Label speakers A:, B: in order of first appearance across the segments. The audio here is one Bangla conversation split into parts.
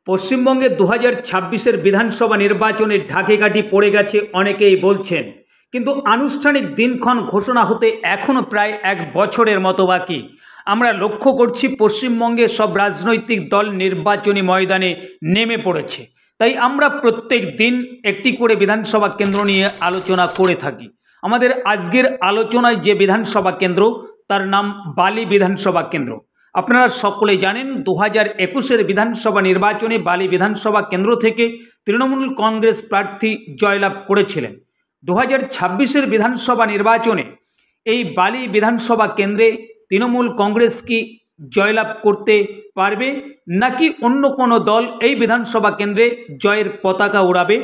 A: পশ্চিমবঙ্গে 2026-এর বিধানসভা নির্বাচনে ঢাকেকাঠি পড়ে গেছে অনেকেই বলছেন, কিন্তু আনুষ্ঠানিক দিনক্ষণ ঘোষণা হতে এখনও প্রায় এক বছরের মতো বাকি। আমরা লক্ষ্য করছি পশ্চিমবঙ্গে সব রাজনৈতিক দল নির্বাচনী ময়দানে নেমে পড়েছে। তাই আমরা প্রত্যেক দিন একটি করে বিধানসভা কেন্দ্র নিয়ে আলোচনা করে থাকি। আমাদের আজকের আলোচনায় যে বিধানসভা কেন্দ্র, তার নাম বালি বিধানসভা কেন্দ্র। আপনারা সকলে জানেন 2021-এর বিধানসভা নির্বাচনে বালি বিধানসভা কেন্দ্র থেকে তৃণমূল কংগ্রেস প্রার্থী জয়লাভ করেছিলেন। 2026-এর বিধানসভা নির্বাচনে এই বালি বিধানসভা কেন্দ্রে তৃণমূল কংগ্রেস কি জয়লাভ করতে পারবে, নাকি অন্য কোনো দল এই বিধানসভা কেন্দ্রে জয়ের পতাকা উড়াবে?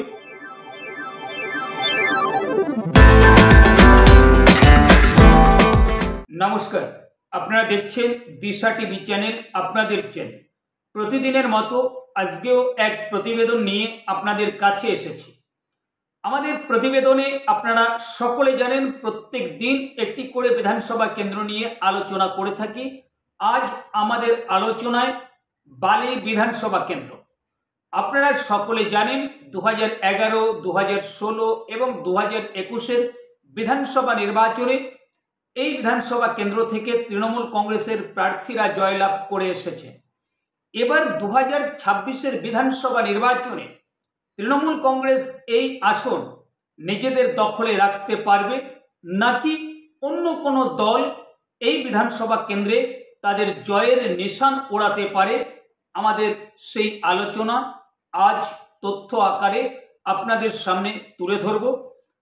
A: নমস্কার, আপনারা দেখছেন দিশা টিভি চ্যানেল, আপনাদের চ্যানেল। প্রতিদিনের মতো আজকেও এক প্রতিবেদন নিয়ে আপনাদের কাছে এসেছি। আমাদের প্রতিবেদনে আপনারা সকলে জানেন প্রত্যেক দিন একটি করে বিধানসভা কেন্দ্র নিয়ে আলোচনা করে থাকি। আজ আমাদের আলোচনায় বালি বিধানসভা কেন্দ্র। আপনারা সকলে জানেন 2011, 2016 এবং 2021-এর বিধানসভা নির্বাচনে এই বিধানসভা কেন্দ্র থেকে তৃণমূল কংগ্রেসের প্রার্থীরা জয়লাভ করে এসেছে। এবার 2026-এর বিধানসভা নির্বাচনে তৃণমূল কংগ্রেস এই আসন নিজেদের দখলে রাখতে পারবে, নাকি অন্য কোনো দল এই বিধানসভা কেন্দ্রে তাদের জয়ের নিশান ওড়াতে পারে? আমাদের সেই আলোচনা আজ তথ্য আকারে আপনাদের সামনে তুলে ধরব।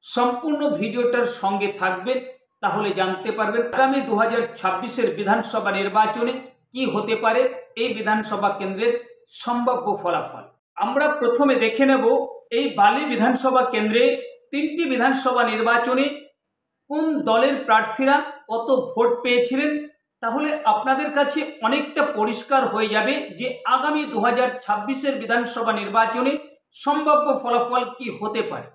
A: সম্পূর্ণ ভিডিওটার সঙ্গে থাকবেন, তাহলে জানতে পারবেন আগামী 2026-এর বিধানসভা নির্বাচনে কি হতে পারে এই বিধানসভা কেন্দ্রের সম্ভাব্য ফলাফল। আমরা প্রথমে দেখে নেব এই বালি বিধানসভা কেন্দ্রে 3টি বিধানসভা নির্বাচনে কোন দলের প্রার্থীরা কত ভোট পেয়েছিলেন। তাহলে আপনাদের কাছে অনেকটা পরিষ্কার হয়ে যাবে যে আগামী 2026-এর বিধানসভা নির্বাচনে সম্ভাব্য ফলাফল কি হতে পারে।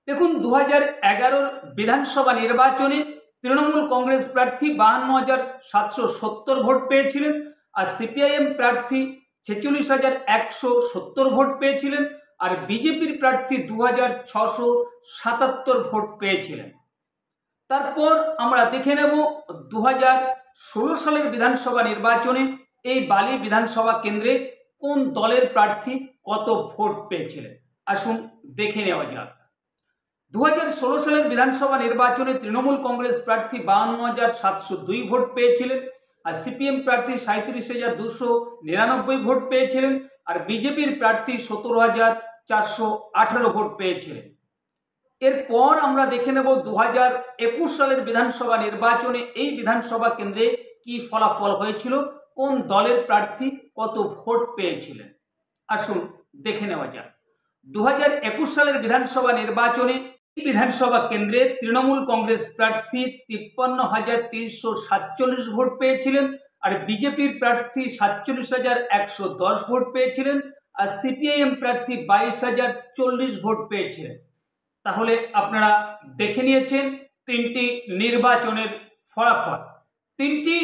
A: দেখুন, 2011-র বিধানসভা নির্বাচনে তৃণমূল কংগ্রেস প্রার্থী 52,770 ভোট পেয়েছিলেন, আর সিপিআইএম প্রার্থী 46,170 ভোট পেয়েছিলেন, আর বিজেপির প্রার্থী 2,677 ভোট পেয়েছিলেন। তারপর আমরা দেখে নেব 2016 সালের বিধানসভা নির্বাচনে এই বালি বিধানসভা কেন্দ্রে কোন দলের প্রার্থী কত ভোট পেয়েছিলেন। আসুন দেখে নেওয়া যাক। 2016 সালের বিধানসভা নির্বাচনে তৃণমূল কংগ্রেস প্রার্থী 52,702 ভোট পেয়েছিলেন, আর সিপিএম প্রার্থী 37,299 ভোট পেয়েছিলেন, আর বিজেপির প্রার্থী 17,418 ভোট পেয়েছিলেন। এরপর আমরা দেখে নেব 2021 সালের বিধানসভা নির্বাচনে এই বিধানসভা কেন্দ্রে কি ফলাফল হয়েছিল, কোন দলের প্রার্থী কত ভোট পেয়েছিলেন। আসুন দেখে নেওয়া যাক। 2021 সালের বিধানসভা নির্বাচনে এই বিধানসভা কেন্দ্রে তৃণমূল কংগ্রেস প্রার্থী 53,347 ভোট পেয়েছিলেন, আর বিজেপির প্রার্থী 47,110 ভোট পেয়েছিলেন, আর সিপিআইএম প্রার্থী 22,040 ভোট পেয়েছিলেন। তাহলে আপনারা দেখে নিয়েছেন 3টি নির্বাচনের ফলাফল। 3টি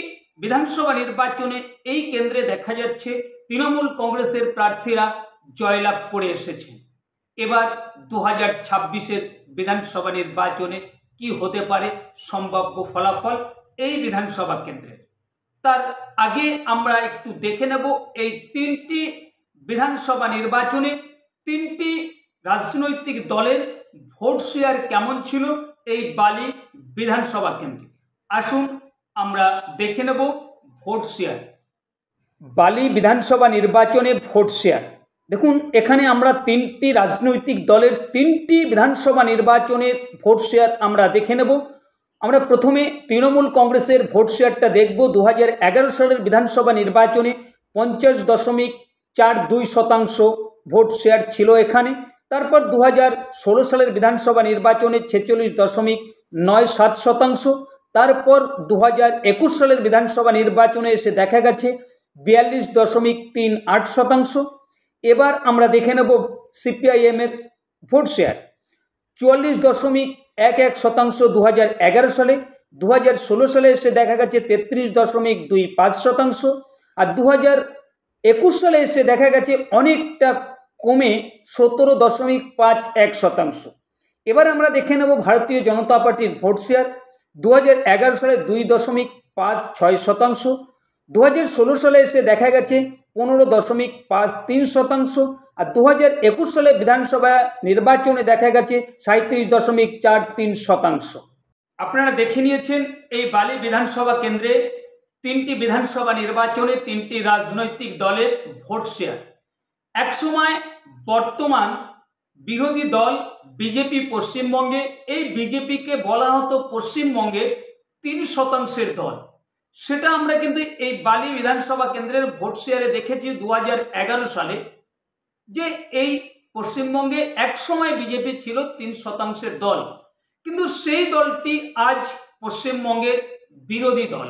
A: বিধানসভা নির্বাচনে এই কেন্দ্রে দেখা যাচ্ছে তৃণমূল কংগ্রেসের প্রার্থীরা জয়লাভ করে এসেছেন। এবার 2026-এর বিধানসভা নির্বাচনে কি হতে পারে সম্ভাব্য ফলাফল এই বিধানসভা কেন্দ্রে। তার আগে আমরা একটু দেখে নেব এই 3টি বিধানসভা নির্বাচনে 3টি রাজনৈতিক দলের ভোট শেয়ার কেমন ছিল এই বালি বিধানসভা কেন্দ্রে। আসুন আমরা দেখে নেব ভোট শেয়ার। বালি বিধানসভা নির্বাচনে ভোট শেয়ার। দেখুন, এখানে আমরা 3টি রাজনৈতিক দলের 3টি বিধানসভা নির্বাচনের ভোট শেয়ার আমরা দেখে নেব। আমরা প্রথমে তৃণমূল কংগ্রেসের ভোট শেয়ারটা দেখব। 2011 সালের বিধানসভা নির্বাচনে 50.42% ভোট শেয়ার ছিল এখানে। তারপর 2016 সালের বিধানসভা নির্বাচনে 46.97%। তারপর 2021 সালের বিধানসভা নির্বাচনে এসে দেখা গেছে 42.38%। এবার আমরা দেখে নেব সিপিআইএমের ভোট শেয়ার 44.11% 2011 সালে। 2016 সালে এসে দেখা গেছে 33.25%, আর 2021 সালে এসে দেখা গেছে অনেকটা কমে 17.51%। এবার আমরা দেখে নেব ভারতীয় জনতা পার্টির ভোট শেয়ার। 2011 সালে 2.56%, 2016 সালে এসে দেখা গেছে 15.53%, আর 2021 সালে বিধানসভা নির্বাচনে দেখা গেছে 37.43%। আপনারা দেখে নিয়েছেন এই বালি বিধানসভা কেন্দ্রে 3টি বিধানসভা নির্বাচনে 3টি রাজনৈতিক দলের ভোট শেয়ার। একসময় বর্তমান বিরোধী দল বিজেপি পশ্চিমবঙ্গে, এই বিজেপিকে বলা হতো পশ্চিমবঙ্গের 3% দল। সেটা আমরা কিন্তু এই বালি বিধানসভা কেন্দ্রের ভোট শেয়ারে দেখেছি 2011 সালে, যে এই পশ্চিমবঙ্গে একসময় বিজেপি ছিল 3% দল, কিন্তু সেই দলটি আজ পশ্চিমবঙ্গের বিরোধী দল।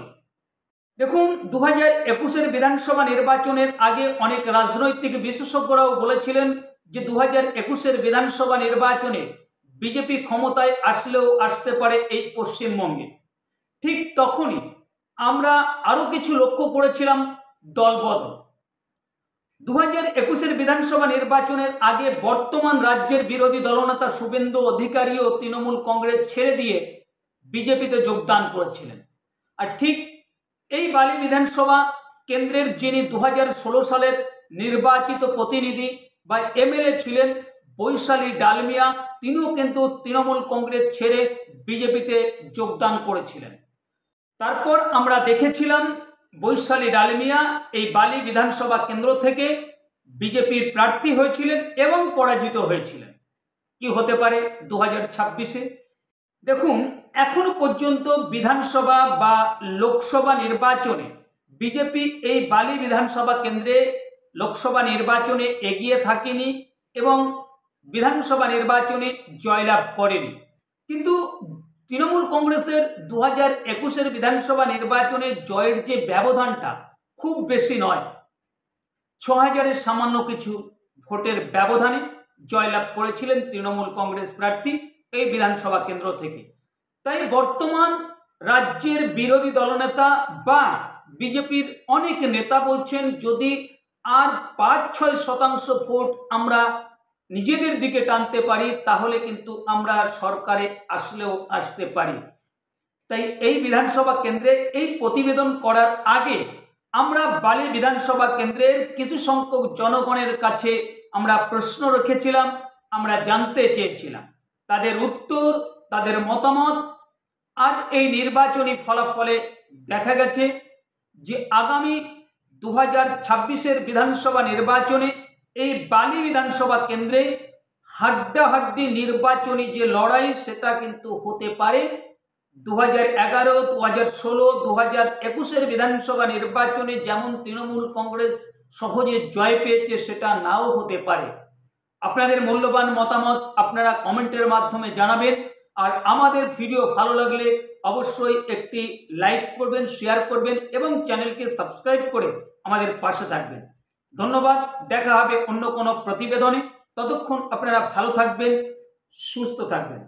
A: দেখুন, 2021 বিধানসভা নির্বাচনের আগে অনেক রাজনৈতিক বিশেষজ্ঞরাও বলেছিলেন যে 2021 বিধানসভা নির্বাচনে বিজেপি ক্ষমতায় আসলেও আসতে পারে এই পশ্চিমবঙ্গে। ঠিক তখনই আমরা আরো কিছু লক্ষ্য করেছিলাম দলবদল। 2021 বিধানসভা নির্বাচনের আগে বর্তমান রাজ্যের বিরোধী দলনেতা শুভেন্দু অধিকারী ও তৃণমূল কংগ্রেস ছেড়ে দিয়ে বিজেপিতে যোগদান করেছিলেন। আর ঠিক এই বালি বিধানসভা কেন্দ্রের যিনি 2016 সালের নির্বাচিত প্রতিনিধি বা এমএলএ ছিলেন বৈশালী ডালমিয়া, তিনিও কিন্তু তৃণমূল কংগ্রেস ছেড়ে বিজেপিতে যোগদান করেছিলেন। তারপর আমরা দেখেছিলাম বৈশালী ডালমিয়া এই বালি বিধানসভা কেন্দ্র থেকে বিজেপির প্রার্থী হয়েছিলেন এবং পরাজিত হয়েছিলেন। কি হতে পারে 2026-এ? দেখুন, এখনো পর্যন্ত বিধানসভা বা লোকসভা নির্বাচনে বিজেপি এই বালি বিধানসভা কেন্দ্রে লোকসভা নির্বাচনে এগিয়ে থাকেনি এবং বিধানসভা নির্বাচনে জয়লাভ করেনি। কিন্তু তৃণমূল কংগ্রেসের 2021 বিধানসভা নির্বাচনে জয়ের যে ব্যবধানটা খুব বেশি নয়, 6000-এর সামান্য কিছু ভোটের ব্যবধানে জয়লাভ করেছিলেন তৃণমূল কংগ্রেস প্রার্থী এই বিধানসভা কেন্দ্র থেকে। তাই বর্তমান রাজ্যের বিরোধী দলনেতা বা বিজেপির অনেক নেতা বলছেন যদি আর 5-6% ভোট আমরা নিজেদের দিকে টানতে পারি তাহলে কিন্তু আমরা সরকারে আসলেও আসতে পারি। তাই এই বিধানসভা কেন্দ্রে এই প্রতিবেদন করার আগে আমরা বালি বিধানসভা কেন্দ্রের কিছু সংখ্যক জনগণের কাছে আমরা প্রশ্ন রেখেছিলাম, আমরা জানতে চেয়েছিলাম তাদের উত্তর, তাদের মতামত। আর এই নির্বাচনী ফলাফলে দেখা গেছে যে আগামী 2026 বিধানসভা নির্বাচনে এই বালি বিধানসভা কেন্দ্রে হাড্ডাহাড্ডি নির্বাচনী যে লড়াই সেটা কিন্তু হতে পারে 2011, 2016, 2021 বিধানসভা নির্বাচনে যেমন তৃণমূল কংগ্রেস সহজে জয় পেয়েছে সেটা নাও হতে পারে। আপনাদের মূল্যবান মতামত আপনারা কমেন্টের মাধ্যমে জানাবেন। আর আমাদের ভিডিও ভালো লাগলে অবশ্যই একটি লাইক করবেন, শেয়ার করবেন এবং চ্যানেলকে সাবস্ক্রাইব করে আমাদের পাশে থাকবেন। ধন্যবাদ। দেখা হবে অন্য কোনো প্রতিবেদনে। ততক্ষণ আপনারা ভালো থাকবেন, সুস্থ থাকবেন।